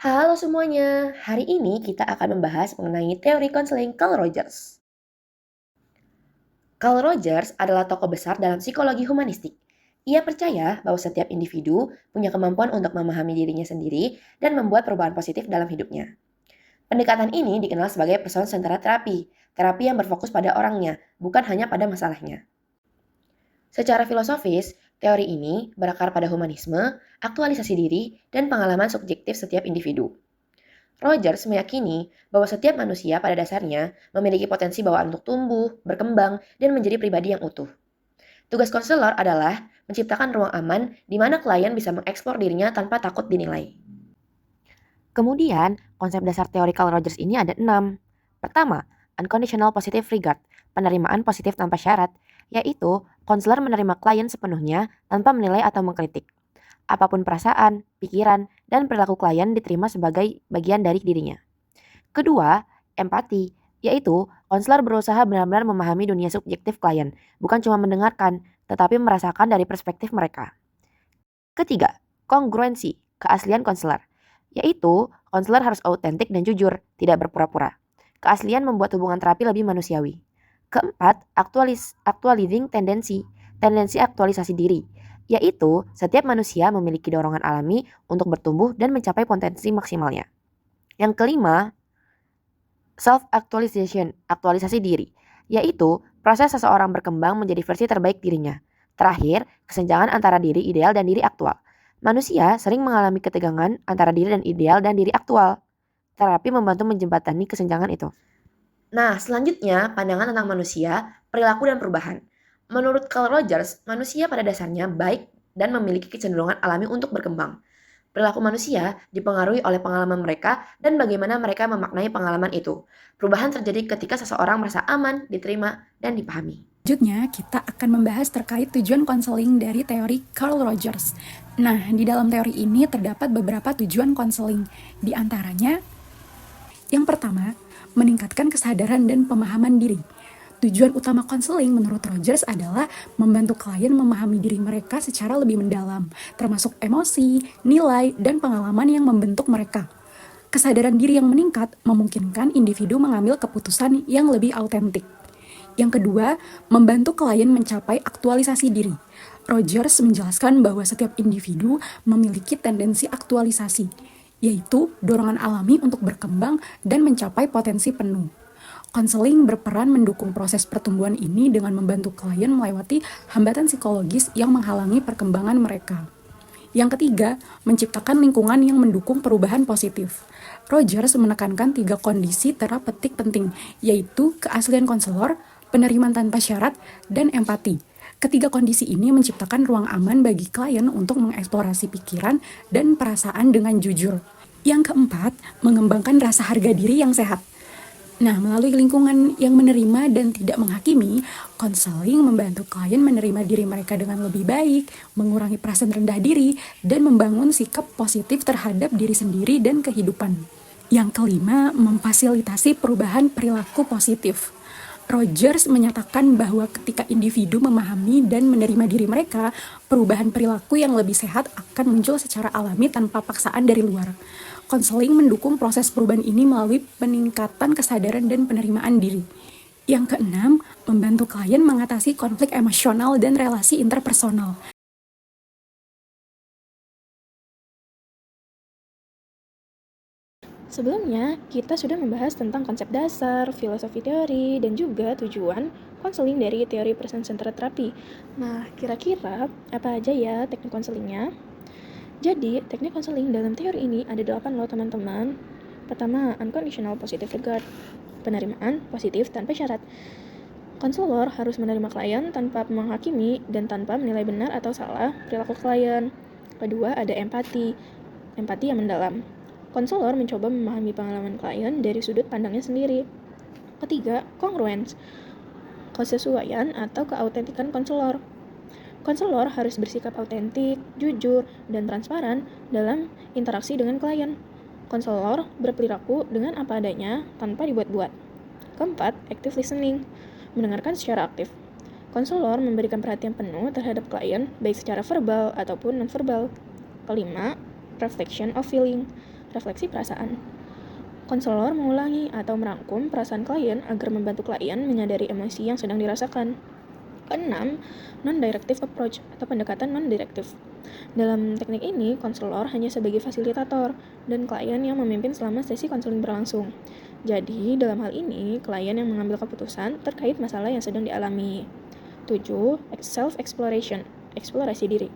Halo semuanya, hari ini kita akan membahas mengenai teori konseling Carl Rogers. Carl Rogers adalah tokoh besar dalam psikologi humanistik. Ia percaya bahwa setiap individu punya kemampuan untuk memahami dirinya sendiri dan membuat perubahan positif dalam hidupnya. Pendekatan ini dikenal sebagai person-centered terapi, terapi yang berfokus pada orangnya, bukan hanya pada masalahnya. Secara filosofis, teori ini berakar pada humanisme, aktualisasi diri, dan pengalaman subjektif setiap individu. Rogers meyakini bahwa setiap manusia pada dasarnya memiliki potensi bawaan untuk tumbuh, berkembang, dan menjadi pribadi yang utuh. Tugas konselor adalah menciptakan ruang aman di mana klien bisa mengeksplor dirinya tanpa takut dinilai. Kemudian, konsep dasar teori Carl Rogers ini ada 6. Pertama, unconditional positive regard, penerimaan positif tanpa syarat, yaitu konselor menerima klien sepenuhnya tanpa menilai atau mengkritik. Apapun perasaan, pikiran, dan perilaku klien diterima sebagai bagian dari dirinya. Kedua, empati, yaitu konselor berusaha benar-benar memahami dunia subjektif klien, bukan cuma mendengarkan, tetapi merasakan dari perspektif mereka. Ketiga, kongruensi, keaslian konselor, yaitu konselor harus autentik dan jujur, tidak berpura-pura. Keaslian membuat hubungan terapi lebih manusiawi. Keempat, actualizing tendensi, tendensi aktualisasi diri, yaitu setiap manusia memiliki dorongan alami untuk bertumbuh dan mencapai potensi maksimalnya. Yang kelima, self-actualization, aktualisasi diri, yaitu proses seseorang berkembang menjadi versi terbaik dirinya. Terakhir, kesenjangan antara diri ideal dan diri aktual. Manusia sering mengalami ketegangan antara diri dan ideal dan diri aktual. Terapi membantu menjembatani kesenjangan itu. Nah, selanjutnya pandangan tentang manusia, perilaku dan perubahan. Menurut Carl Rogers, manusia pada dasarnya baik dan memiliki kecenderungan alami untuk berkembang. Perilaku manusia dipengaruhi oleh pengalaman mereka dan bagaimana mereka memaknai pengalaman itu. Perubahan terjadi ketika seseorang merasa aman, diterima, dan dipahami. Selanjutnya, kita akan membahas terkait tujuan konseling dari teori Carl Rogers. Nah, di dalam teori ini terdapat beberapa tujuan konseling. Di antaranya, yang pertama, meningkatkan kesadaran dan pemahaman diri. Tujuan utama konseling menurut Rogers adalah membantu klien memahami diri mereka secara lebih mendalam, termasuk emosi, nilai, dan pengalaman yang membentuk mereka. Kesadaran diri yang meningkat memungkinkan individu mengambil keputusan yang lebih autentik. Yang kedua, membantu klien mencapai aktualisasi diri. Rogers menjelaskan bahwa setiap individu memiliki tendensi aktualisasi, yaitu dorongan alami untuk berkembang dan mencapai potensi penuh. Konseling berperan mendukung proses pertumbuhan ini dengan membantu klien melewati hambatan psikologis yang menghalangi perkembangan mereka. Yang ketiga, menciptakan lingkungan yang mendukung perubahan positif. Rogers menekankan 3 kondisi terapeutik penting, yaitu keaslian konselor, penerimaan tanpa syarat, dan empati. Ketiga kondisi ini menciptakan ruang aman bagi klien untuk mengeksplorasi pikiran dan perasaan dengan jujur. Yang keempat, mengembangkan rasa harga diri yang sehat. Nah, melalui lingkungan yang menerima dan tidak menghakimi, konseling membantu klien menerima diri mereka dengan lebih baik, mengurangi perasaan rendah diri, dan membangun sikap positif terhadap diri sendiri dan kehidupan. Yang kelima, memfasilitasi perubahan perilaku positif. Rogers menyatakan bahwa ketika individu memahami dan menerima diri mereka, perubahan perilaku yang lebih sehat akan muncul secara alami tanpa paksaan dari luar. Konseling mendukung proses perubahan ini melalui peningkatan kesadaran dan penerimaan diri. Yang keenam, membantu klien mengatasi konflik emosional dan relasi interpersonal. Sebelumnya, kita sudah membahas tentang konsep dasar, filosofi teori, dan juga tujuan konseling dari teori person-centered therapy. Nah, kira-kira apa aja ya teknik konselingnya? Jadi, teknik konseling dalam teori ini ada 8 loh teman-teman. Pertama, unconditional positive regard, penerimaan positif tanpa syarat. Konselor harus menerima klien tanpa menghakimi dan tanpa menilai benar atau salah perilaku klien. Kedua, ada empati yang mendalam. Konselor mencoba memahami pengalaman klien dari sudut pandangnya sendiri. Ketiga, congruence, kesesuaian atau keautentikan konselor. Konselor harus bersikap autentik, jujur, dan transparan dalam interaksi dengan klien. Konselor berperilaku dengan apa adanya tanpa dibuat-buat. Keempat, active listening, mendengarkan secara aktif. Konselor memberikan perhatian penuh terhadap klien, baik secara verbal ataupun non-verbal. Kelima, reflection of feeling, refleksi perasaan. Konselor mengulangi atau merangkum perasaan klien agar membantu klien menyadari emosi yang sedang dirasakan. Keenam, non-directive approach atau pendekatan non-direktif. Dalam teknik ini, konselor hanya sebagai fasilitator dan klien yang memimpin selama sesi konseling berlangsung. Jadi, dalam hal ini, klien yang mengambil keputusan terkait masalah yang sedang dialami. 7. Self-exploration, eksplorasi diri.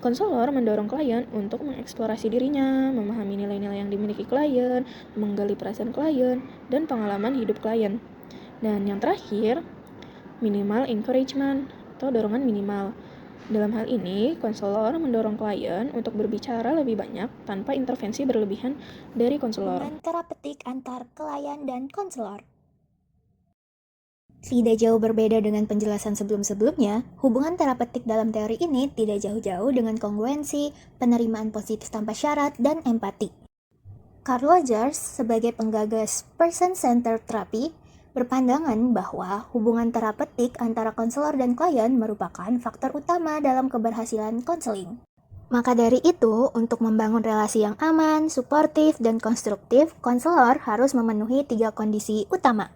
Konselor mendorong klien untuk mengeksplorasi dirinya, memahami nilai-nilai yang dimiliki klien, menggali perasaan klien, dan pengalaman hidup klien. Dan yang terakhir, minimal encouragement atau dorongan minimal. Dalam hal ini, konselor mendorong klien untuk berbicara lebih banyak tanpa intervensi berlebihan dari konselor. Hubungan terapeutik antar klien dan konselor. Tidak jauh berbeda dengan penjelasan sebelum-sebelumnya, hubungan terapeutik dalam teori ini tidak jauh-jauh dengan kongruensi, penerimaan positif tanpa syarat, dan empati. Carl Rogers, sebagai penggagas person-centered therapy, berpandangan bahwa hubungan terapeutik antara konselor dan klien merupakan faktor utama dalam keberhasilan konseling. Maka dari itu, untuk membangun relasi yang aman, suportif, dan konstruktif, konselor harus memenuhi 3 kondisi utama.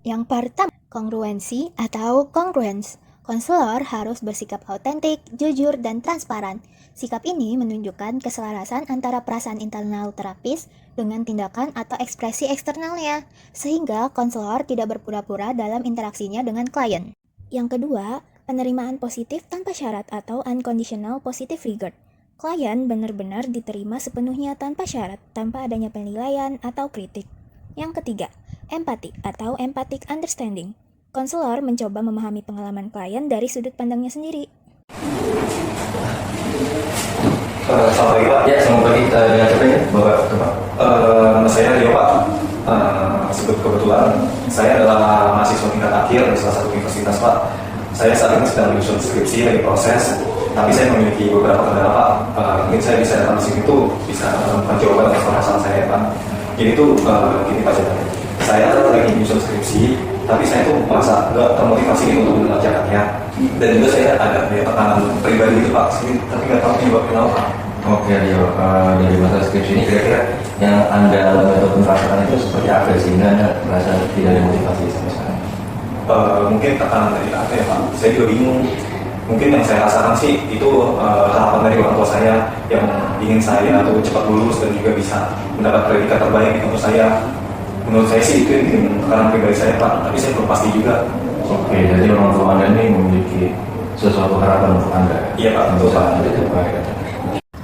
Yang pertama, kongruensi atau congruence. Konselor harus bersikap autentik, jujur, dan transparan. Sikap ini menunjukkan keselarasan antara perasaan internal terapis dengan tindakan atau ekspresi eksternalnya, sehingga konselor tidak berpura-pura dalam interaksinya dengan klien. Yang kedua, penerimaan positif tanpa syarat atau unconditional positive regard. Klien benar-benar diterima sepenuhnya tanpa syarat, tanpa adanya penilaian atau kritik. Yang ketiga, empati atau empathic understanding. Konselor mencoba memahami pengalaman klien dari sudut pandangnya sendiri. Selamat pagi Pak. Ya, selamat pagi. Dengan siapa ya, Bapak? Nama saya Rio Pak. Kebetulan saya adalah mahasiswa tingkat akhir di salah satu universitas Pak. Saya saat ini sedang menyusun skripsi lagi proses, tapi saya memiliki beberapa kendala Pak. Mungkin saya bisa datang di sini tuh bisa menemukan jawaban atas permasalahan saya Pak. Jadi tuh gini Pak ceritanya. Saya lagi menyusun skripsi, tapi saya tuh merasa nggak termotivasi untuk mengerjakannya. Dan juga saya ada tekanan pribadi gitu Pak, tapi nggak tahu penyebabnya apa. Oke, Rio. Dari masa skripsi ini kira-kira yang Anda alami atau merasakan itu seperti apa sehingga Anda merasa tidak ada motivasi sampai sekarang? Mungkin tekanan dari apa ya Pak? Saya juga bingung. Mungkin yang saya rasakan sih itu harapan dari orang tua saya yang ingin saya tuh cepat lulus dan juga bisa mendapat predikat terbaik di kampus saya. Menurut saya sih itu yang bikin tekanan pribadi saya Pak, tapi saya belum pasti juga. Oke, jadi orang tua Anda ini memiliki sesuatu harapan untuk Anda. Iya Pak, betul Pak.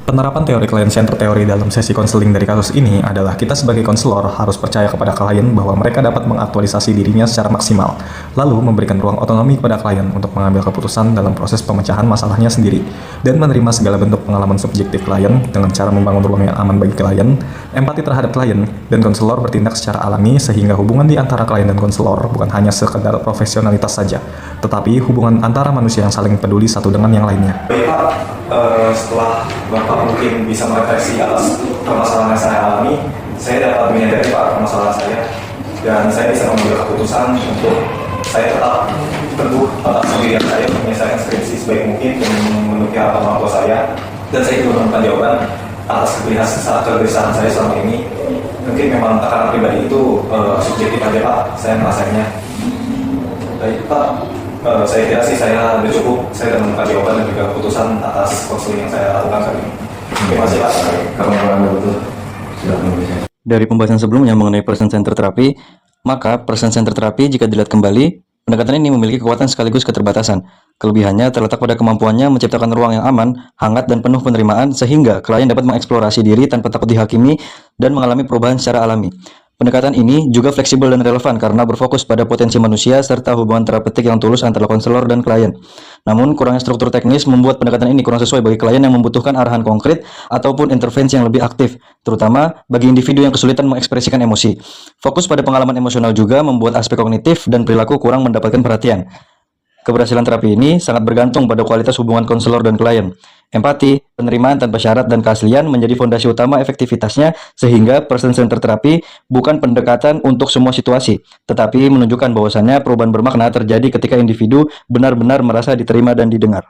Penerapan teori client-centered teori dalam sesi konseling dari kasus ini adalah kita sebagai konselor harus percaya kepada klien bahwa mereka dapat mengaktualisasi dirinya secara maksimal, lalu memberikan ruang otonomi kepada klien untuk mengambil keputusan dalam proses pemecahan masalahnya sendiri, dan menerima segala bentuk pengalaman subjektif klien dengan cara membangun ruang yang aman bagi klien, empati terhadap klien, dan konselor bertindak secara alami sehingga hubungan di antara klien dan konselor bukan hanya sekedar profesionalitas saja, tetapi hubungan antara manusia yang saling peduli satu dengan yang lainnya. Baik Pak, setelah Bapak mungkin bisa merefleksi atas permasalahan yang saya alami, saya dapat menyadari Pak permasalahan saya, dan saya bisa mengambil keputusan untuk saya tetap teguh atas pendirian saya menyelesaikan skripsi sebaik mungkin dan memenuhi harapan orang tua saya, dan saya juga menemukan jawaban atas kegelisahan saya selama ini. Mungkin memang tekanan pribadi itu subjektif aja Pak, saya merasanya. Baik Pak, saya kira sih saya sudah cukup, saya sudah menemukan jawaban dan juga keputusan atas konseling yang saya lakukan kali ini. Terima kasih Pak. Dari pembahasan sebelumnya mengenai person-centered therapy, maka person-centered therapy jika dilihat kembali, pendekatan ini memiliki kekuatan sekaligus keterbatasan. Kelebihannya terletak pada kemampuannya menciptakan ruang yang aman, hangat, dan penuh penerimaan sehingga klien dapat mengeksplorasi diri tanpa takut dihakimi dan mengalami perubahan secara alami. Pendekatan ini juga fleksibel dan relevan karena berfokus pada potensi manusia serta hubungan terapeutik yang tulus antara konselor dan klien. Namun, kurangnya struktur teknis membuat pendekatan ini kurang sesuai bagi klien yang membutuhkan arahan konkret ataupun intervensi yang lebih aktif, terutama bagi individu yang kesulitan mengekspresikan emosi. Fokus pada pengalaman emosional juga membuat aspek kognitif dan perilaku kurang mendapatkan perhatian. Keberhasilan terapi ini sangat bergantung pada kualitas hubungan konselor dan klien. Empati, penerimaan tanpa syarat, dan keaslian menjadi fondasi utama efektivitasnya sehingga person-centered therapy bukan pendekatan untuk semua situasi, tetapi menunjukkan bahwasannya perubahan bermakna terjadi ketika individu benar-benar merasa diterima dan didengar.